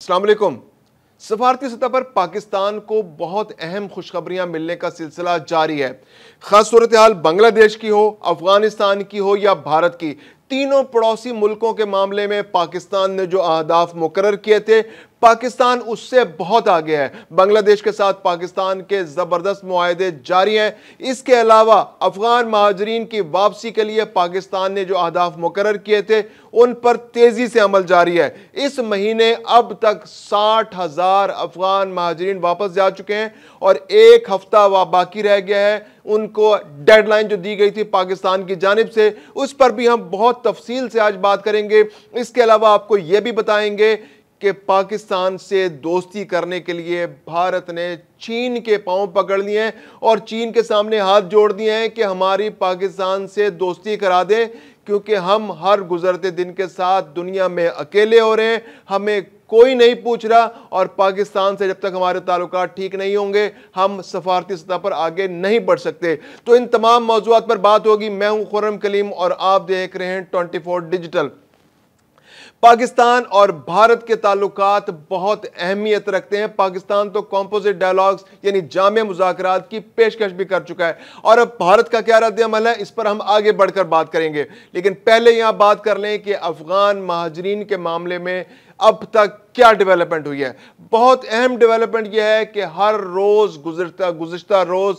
अस्सलाम वालेकुम। सफारती सतह पर पाकिस्तान को बहुत अहम खुशखबरियां मिलने का सिलसिला जारी है। खास सूरत हाल बांग्लादेश की हो, अफगानिस्तान की हो या भारत की, तीनों पड़ोसी मुल्कों के मामले में पाकिस्तान ने जो अहदाफ मुकर्रर किए थे, पाकिस्तान उससे बहुत आगे है। बांग्लादेश के साथ पाकिस्तान के जबरदस्त मुआहदे जारी हैं। इसके अलावा अफगान महाजरीन की वापसी के लिए पाकिस्तान ने जो अहदाफ मुकर्रर किए थे उन पर तेजी से अमल जारी है। इस महीने अब तक 60,000 अफगान महाजरीन वापस जा चुके हैं और एक हफ्ता बाकी रह गया है। उनको डेडलाइन जो दी गई थी पाकिस्तान की जानिब से, उस पर भी हम बहुत तफसील से आज बात करेंगे। इसके अलावा आपको यह भी बताएंगे कि पाकिस्तान से दोस्ती करने के लिए भारत ने चीन के पांव पकड़ लिए हैं और चीन के सामने हाथ जोड़ दिए हैं कि हमारी पाकिस्तान से दोस्ती करा दें, क्योंकि हम हर गुजरते दिन के साथ दुनिया में अकेले हो रहे हैं, हमें कोई नहीं पूछ रहा और पाकिस्तान से जब तक हमारे ताल्लुकात ठीक नहीं होंगे हम सफारती सतह पर आगे नहीं बढ़ सकते। तो इन तमाम मौज़ूआत पर बात होगी। मैं हूं खुर्रम कलीम और आप देख रहे हैं 24 डिजिटल। पाकिस्तान और भारत के ताल्लुकात बहुत अहमियत रखते हैं। पाकिस्तान तो कॉम्पोजिट डायलॉग्स यानी जामे मुज़ाकरात की पेशकश भी कर चुका है और अब भारत का क्या रद्द अमल है, इस पर हम आगे बढ़कर बात करेंगे। लेकिन पहले यहां बात कर लें कि अफगान महाजरीन के मामले में अब तक क्या डेवलपमेंट हुई है। बहुत अहम डेवलपमेंट यह है कि हर रोज गुज़िश्ता रोज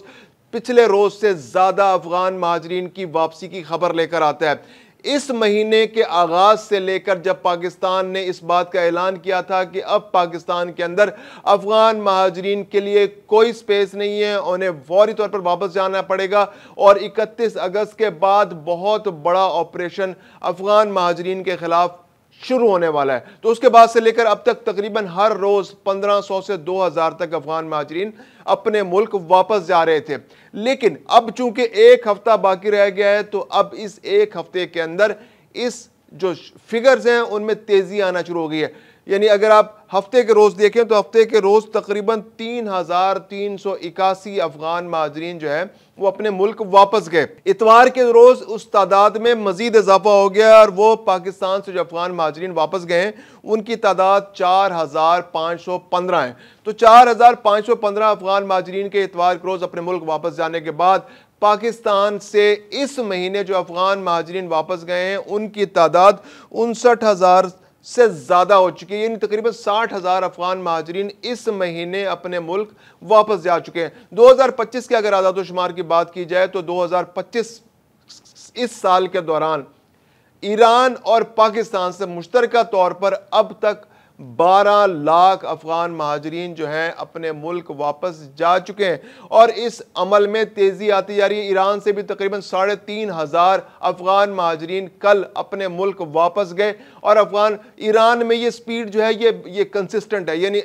पिछले रोज से ज्यादा अफगान महाजरीन की वापसी की खबर लेकर आता है। इस महीने के आगाज से लेकर जब पाकिस्तान ने इस बात का ऐलान किया था कि अब पाकिस्तान के अंदर अफगान महाजरीन के लिए कोई स्पेस नहीं है, उन्हें फौरी तौर पर वापस जाना पड़ेगा और 31 अगस्त के बाद बहुत बड़ा ऑपरेशन अफगान महाजरीन के खिलाफ शुरू होने वाला है। तो उसके बाद से लेकर अब तक तकरीबन हर रोज 1500 से 2000 तक अफगान महाजरीन अपने मुल्क वापस जा रहे थे। लेकिन अब चूंकि एक हफ्ता बाकी रह गया है, तो अब इस एक हफ्ते के अंदर इस जो फिगर्स हैं उनमें तेजी आना शुरू हो गई है। यानी अगर आप हफ्ते के रोज देखें तो हफ्ते के रोज तकरीबन 3,381 अफगान महाजरीन जो है वो अपने मुल्क वापस गए। इतवार के रोज उस तादाद में मजीद इजाफा हो गया और वो पाकिस्तान से जो अफगान महाजरीन वापस गए हैं उनकी तादाद 4,515 है। तो 4,515 अफगान महाजरीन के इतवार के रोज अपने मुल्क वापस जाने के बाद पाकिस्तान से इस महीने जो अफगान महाजरीन वापस गए हैं उनकी तादाद 59,000 से ज्यादा हो चुकी है। यानी तकरीबन 60,000 अफगान महाजरीन इस महीने अपने मुल्क वापस जा चुके हैं। 2025 के अगर आदाद शुमार की बात की जाए तो 2025 इस साल के दौरान ईरान और पाकिस्तान से मुश्तरका तौर पर अब तक 12 लाख अफगान महाजरीन जो हैं अपने मुल्क वापस जा चुके हैं और इस अमल में तेजी आती जा रही है। ईरान से भी तकरीबन 3,500 अफगान महाजरीन कल अपने मुल्क वापस गए और ईरान में ये स्पीड जो है ये कंसिस्टेंट है। यानी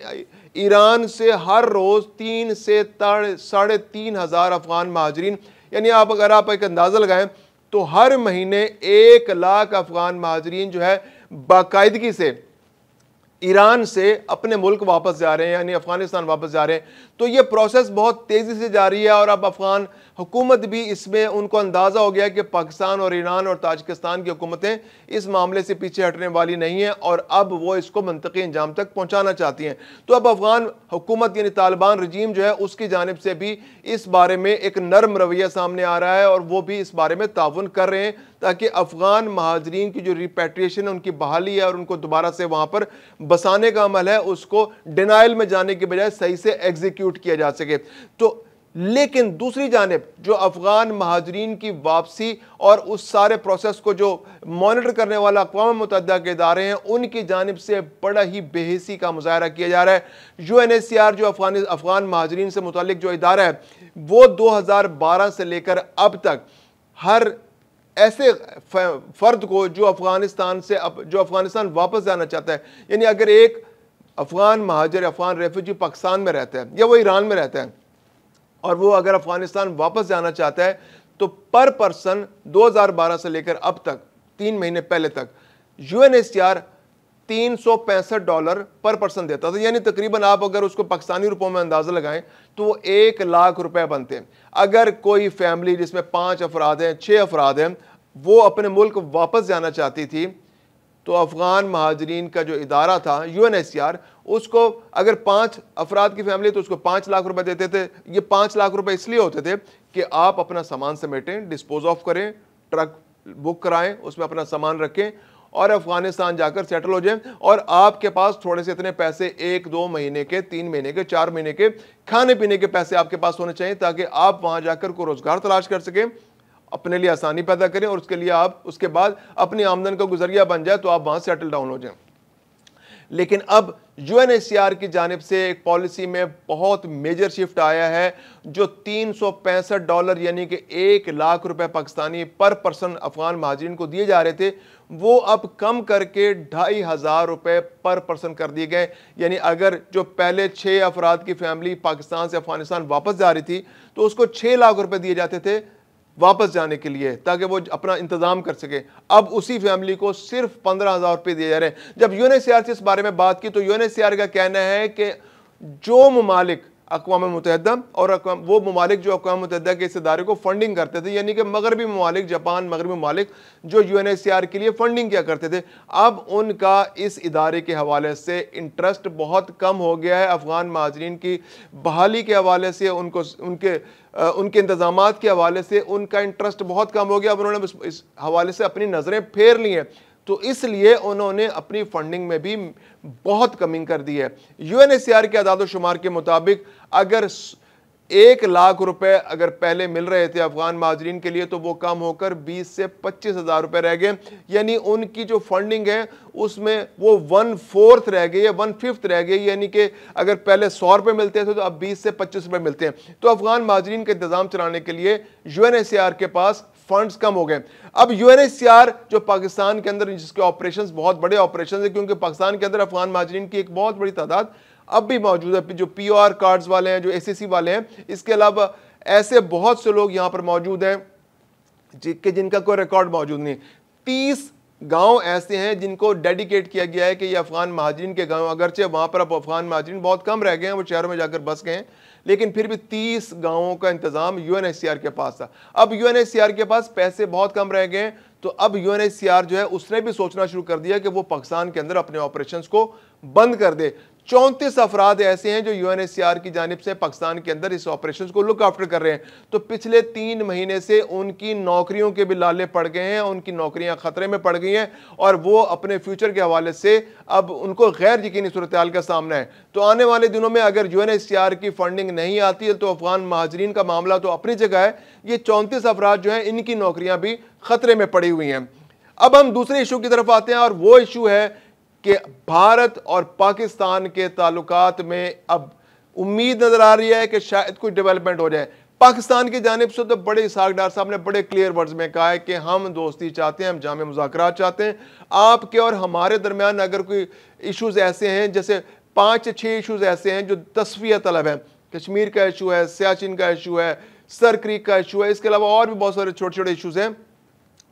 ईरान से हर रोज 3 से 3,500 अफगान महाजरीन, यानी अगर आप एक अंदाजा लगाएं तो हर महीने 1 लाख अफगान महाजरीन जो है बाकायदगी से ईरान से अपने मुल्क वापस जा रहे हैं, यानी अफगानिस्तान वापस जा रहे हैं। तो ये प्रोसेस बहुत तेजी से जारी है और अब अफगान हुकूमत भी इसमें उनको अंदाजा हो गया कि पाकिस्तान और ईरान और ताजिकिस्तान की हुकूमतें इस मामले से पीछे हटने वाली नहीं है और अब वो इसको मंतकी अंजाम तक पहुंचाना चाहती हैं। तो अब अफगान हुकूमत यानी तालिबान रजीम जो है उसकी जानिब से भी इस बारे में एक नरम रवैया सामने आ रहा है और वो भी इस बारे में ताउन कर रहे हैं ताकि अफगान महाजरीन की जो रिपैट्रिएशन है उनकी बहाली है और उनको दोबारा से वहां पर बसाने का अमल है उसको डिनाइल में जाने के बजाय सही से एग्जीक्यूट किया जा सके। तो लेकिन दूसरी जानिब जो अफगान महाजरीन की वापसी और उस सारे प्रोसेस को जो मॉनिटर करने वाला अक़वाम मुत्तहिदा के इदारे हैं उनकी जानिब से बड़ा ही बेहिसी का मुजाहरा किया जा रहा है। UNHCR जो अफगान महाजरीन से मुतालिक जो इदारा है वो 2012 से लेकर अब तक हर ऐसे फर्द को जो अफगानिस्तान वापस जाना चाहता है, यानी अगर एक अफगान महाजर अफगान रेफ्यूजी पाकिस्तान में रहता है या वो ईरान में रहता है और वो अगर अफगानिस्तान वापस जाना चाहता है तो पर पर्सन 2012 से लेकर अब तक 3 महीने पहले तक UNHCR $365 पर पर्सन देता था। यानी तकरीबन आप अगर उसको पाकिस्तानी रुपयों में अंदाजा लगाएं तो वो 1 लाख रुपए बनते हैं। अगर कोई फैमिली जिसमें 5 अफराद हैं 6 अफराद हैं वो अपने मुल्क वापस जाना चाहती थी तो अफगान महाजरीन का जो इदारा था UNHCR उसको अगर 5 अफराद की फैमिली तो उसको 5 लाख रुपए देते थे। ये 5 लाख रुपए इसलिए होते थे कि आप अपना सामान समेटें, डिस्पोज ऑफ करें, ट्रक बुक कराएं, उसमें अपना सामान रखें और अफगानिस्तान जाकर सेटल हो जाएं, और आपके पास थोड़े से इतने पैसे 1-2 महीने के, 3 महीने के, 4 महीने के खाने पीने के पैसे आपके पास होने चाहिए, ताकि आप वहां जाकर को रोजगार तलाश कर सकें, अपने लिए आसानी पैदा करें, और उसके लिए आप उसके बाद अपनी आमदन का गुजरिया बन जाए तो आप वहां सेटल डाउन हो जाएं। लेकिन अब यूएनएचसीआर की जानिब से एक पॉलिसी में बहुत मेजर शिफ्ट आया है, जो $365 यानी कि 1 लाख रुपए पाकिस्तानी पर पर्सन अफगान महाजिरीन को दिए जा रहे थे, वो अब कम करके 2,500 रुपए पर पर्सन कर दिए गए। यानी अगर जो पहले 6 अफराद की फैमिली पाकिस्तान से अफगानिस्तान वापस जा रही थी तो उसको 6 लाख रुपए दिए जाते थे वापस जाने के लिए, ताकि वो अपना इंतजाम कर सके। अब उसी फैमिली को सिर्फ 15,000 रुपए दिए जा रहे हैं। जब यूएनएचसीआर से इस बारे में बात की तो यूएनएचसीआर का कहना है कि जो ममालिक अक़वाम मुत्तहिदा और वो ममालिक जो अक़वाम मुत्तहिदा के इस इदारे को फंडिंग करते थे, यानी कि मगरबी ममालिक, जापान, मगरबी ममालिक जो यूएनएचसीआर के लिए फंडिंग किया करते थे, अब उनका इस इदारे के हवाले से इंटरेस्ट बहुत कम हो गया है। अफगान महाजरीन की बहाली के हवाले से, उनके इंतजामात के हवाले से उनका इंटरेस्ट बहुत कम हो गया। अब उन्होंने इस हवाले से अपनी नज़रें फेर ली हैं, तो इसलिए उन्होंने अपनी फंडिंग में भी बहुत कमी कर दी है। यूएनएचसीआर के आदाद शुमार के मुताबिक अगर 1 लाख रुपए अगर पहले मिल रहे थे अफगान महाजरीन के लिए, तो वो कम होकर 20 से 25,000 रुपए रह गए। यानी उनकी जो फंडिंग है उसमें वो 1/4 रह गई है, 1/5 रह गई। यानी कि अगर पहले 100 रुपए मिलते थे तो अब 20 से 25 रुपए मिलते हैं। तो अफगान महाजरीन का इंतजाम चलाने के लिए यूएनएचसीआर के पास फंड्स कम हो गए। अब यूएनएचसीआर जो पाकिस्तान के अंदर, जिसके ऑपरेशंस बहुत बड़े ऑपरेशंस है, क्योंकि पाकिस्तान के अंदर अफगान महाजरीन की एक बहुत बड़ी तादाद अब भी मौजूद है, जो पीओआर कार्ड्स वाले हैं, जो एसएससी वाले हैं। इसके अलावा ऐसे बहुत से लोग यहां पर मौजूद हैं जिनका कोई रिकॉर्ड मौजूद नहीं। 30 गांव ऐसे हैं जिनको डेडिकेट किया गया है कि ये अफगान महाजरीन के गांव, अगरचे वहां पर अब अफगान महाजरीन बहुत कम रह गए हैं, वो शहरों में जाकर बस गए हैं, लेकिन फिर भी 30 गांवों का इंतजाम यूएनएचसीआर के पास था। अब यूएनएचसीआर के पास पैसे बहुत कम रह गए हैं, तो अब यूएनएचसीआर जो है उसने भी सोचना शुरू कर दिया कि वो पाकिस्तान के अंदर अपने ऑपरेशंस को बंद कर दे। 34 अफराद ऐसे हैं जो यूएनएचसीआर की जानिब से पाकिस्तान के अंदर इस ऑपरेशन को लुक आफ्टर कर रहे हैं। तो पिछले 3 महीने से उनकी नौकरियों के भी लाले पड़ गए हैं, उनकी नौकरियां खतरे में पड़ गई हैं, और वो अपने फ्यूचर के हवाले से अब उनको गैर यकीनी सूरत हाल का सामना है। तो आने वाले दिनों में अगर यूएनएचसीआर की फंडिंग नहीं आती है तो अफगान महाजरीन का मामला तो अपनी जगह है, ये 34 अफराद जो है इनकी नौकरियां भी खतरे में पड़ी हुई हैं। अब हम दूसरे इशू की तरफ आते हैं, और वो इशू है कि भारत और पाकिस्तान के ताल्लुकात में अब उम्मीद नजर आ रही है कि शायद कोई डेवलपमेंट हो जाए। पाकिस्तान की जानिब से तो बड़े इसहाक डार साहब ने बड़े क्लियर वर्ड्स में कहा है कि हम दोस्ती चाहते हैं, हम जामे मुज़ाकरात चाहते हैं। आपके और हमारे दरमियान अगर कोई इशूज़ ऐसे हैं, जैसे 5-6 इशूज़ ऐसे हैं जो तस्फिया तलब हैं, कश्मीर का इशू है, सियाचिन का इशू है, सर क्रीक का इशू है, इसके अलावा और भी बहुत सारे छोटे छोटे इशूज़ हैं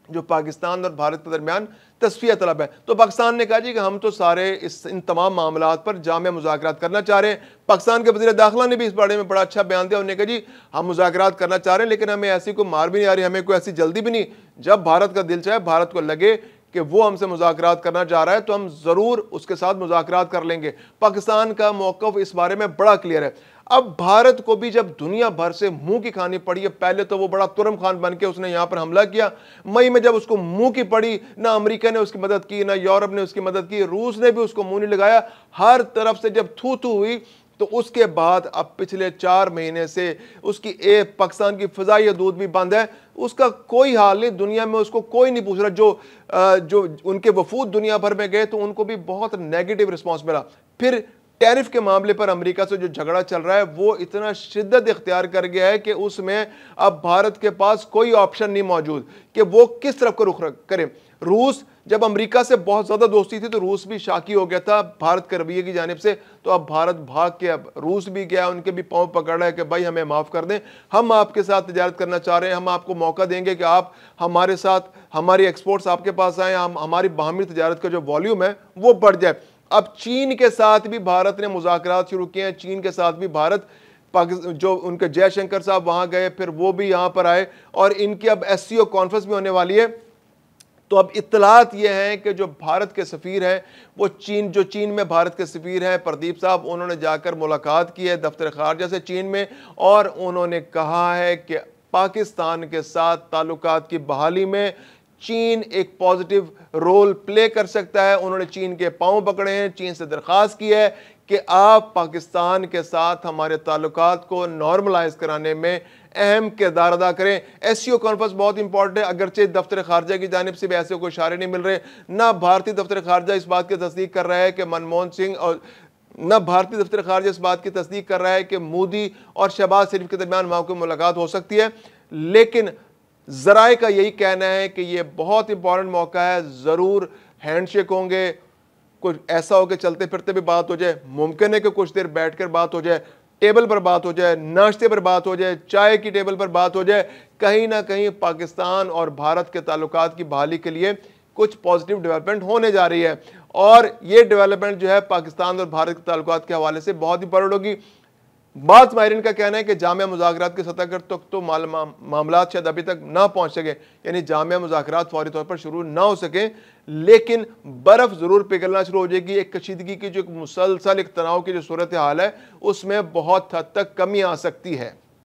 जो पाकिस्तान और भारत के दरमियान तस्फिया तलब है। तो पाकिस्तान ने कहा जी कि हम तो सारे इन तमाम मामलात पर जामे मुज़ाकरात करना चाह रहे हैं। पाकिस्तान के वज़ीर दाखिला ने भी इस बारे में बड़ा अच्छा बयान दिया। उन्होंने कहा जी हम मुज़ाकरात करना चाह रहे हैं, लेकिन हमें ऐसी कोई मार भी नहीं आ रही, हमें कोई ऐसी जल्दी भी नहीं। जब भारत का दिल चाहे, भारत को लगे कि वो हमसे मुज़ाकरात करना चाह रहा है, तो हम ज़रूर उसके साथ मुज़ाकरात कर लेंगे। पाकिस्तान का मौक़िफ़ इस बारे में बड़ा क्लियर है। अब भारत को भी जब दुनिया भर से मुंह की खानी पड़ी है, पहले तो वो बड़ा तुरम खान बन के उसने यहां पर हमला किया। मई में जब उसको मुंह की पड़ी, ना अमेरिका ने उसकी मदद की, ना यूरोप ने उसकी मदद की, रूस ने भी उसको मुंह नहीं लगाया। हर तरफ से जब थू थू हुई, तो उसके बाद अब पिछले 4 महीने से उसकी पाकिस्तान की फ़िज़ाई हदूद भी बंद है, उसका कोई हाल नहीं, दुनिया में उसको कोई नहीं पूछ रहा। जो उनके वफूद दुनिया भर में गए तो उनको भी बहुत नेगेटिव रिस्पॉन्स मिला। फिर टैरिफ के मामले पर अमेरिका से जो झगड़ा चल रहा है वो इतना शिद्दत इख्तियार कर गया है कि उसमें अब भारत के पास कोई ऑप्शन नहीं मौजूद कि वो किस तरफ को रुख करे। रूस, जब अमेरिका से बहुत ज़्यादा दोस्ती थी तो रूस भी शाकी हो गया था भारत के रवैये की जानिब से, तो अब भारत भाग के अब रूस भी गया, उनके भी पाँव पकड़ रहा है कि भाई हमें माफ़ कर दें, हम आपके साथ तिजारत करना चाह रहे हैं, हम आपको मौका देंगे कि आप हमारे साथ हमारी एक्सपोर्ट्स आपके पास आएँ, हमारी बाहमी तिजारत का जो वॉल्यूम है वो बढ़ जाए। अब चीन के साथ भी भारत ने मुज़ाकरात शुरू किए हैं। चीन के साथ भी भारत, जो उनके जयशंकर साहब वहां गए, फिर वो भी यहां पर आए, और इनकी अब एससीओ कॉन्फ्रेंस भी होने वाली है तो अब इत्तलात ये हैं कि जो भारत के सफ़ीर हैं वो चीन में भारत के सफ़ीर हैं प्रदीप साहब, उन्होंने जाकर मुलाकात की है दफ्तर खारजा से चीन में, और उन्होंने कहा है कि पाकिस्तान के साथ ताल्लुकात की बहाली में चीन एक पॉजिटिव रोल प्ले कर सकता है। उन्होंने चीन के पांव पकड़े हैं, चीन से दरख्वास्त की है कि आप पाकिस्तान के साथ हमारे ताल्लुकात को नॉर्मलाइज कराने में अहम किरदार अदा करें। एससीओ कॉन्फ्रेंस बहुत इंपॉर्टेंट है, अगरचे दफ्तर खारजा की जानिब से भी ऐसे कोई इशारे नहीं मिल रहे, ना भारतीय दफ्तर खारजा इस बात की तस्दीक कर रहा है कि मनमोहन सिंह और न भारतीय दफ्तर खारजा इस बात की तस्दीक कर रहा है कि मोदी और शहबाज शरीफ के दरमियान मौके मुलाकात हो सकती है। लेकिन जराए का यही कहना है कि यह बहुत इंपॉर्टेंट मौका है, जरूर हैंडशेक होंगे, कुछ ऐसा हो कि चलते फिरते भी बात हो जाए, मुमकिन है कि कुछ देर बैठकर बात हो जाए, टेबल पर बात हो जाए, नाश्ते पर बात हो जाए, चाय की टेबल पर बात हो जाए। कहीं ना कहीं पाकिस्तान और भारत के ताल्लुकात की बहाली के लिए कुछ पॉजिटिव डेवलपमेंट होने जा रही है, और ये डेवलपमेंट जो है पाकिस्तान और भारत के ताल्लुकात के हवाले से बहुत इंपॉर्टेंट होगी। बाद माहिरीन का कहना है कि जामिया मुज़ाकरात के सतह पर तो मामला शायद अभी तक ना पहुंच सके, यानी जामिया मुज़ाकरात फौरी तौर पर शुरू ना हो सके, लेकिन बर्फ जरूर पिघलना शुरू हो जाएगी। एक कशीदगी की जो मुसलसल एक तनाव की जो सूरत हाल है उसमें बहुत हद तक कमी आ सकती है।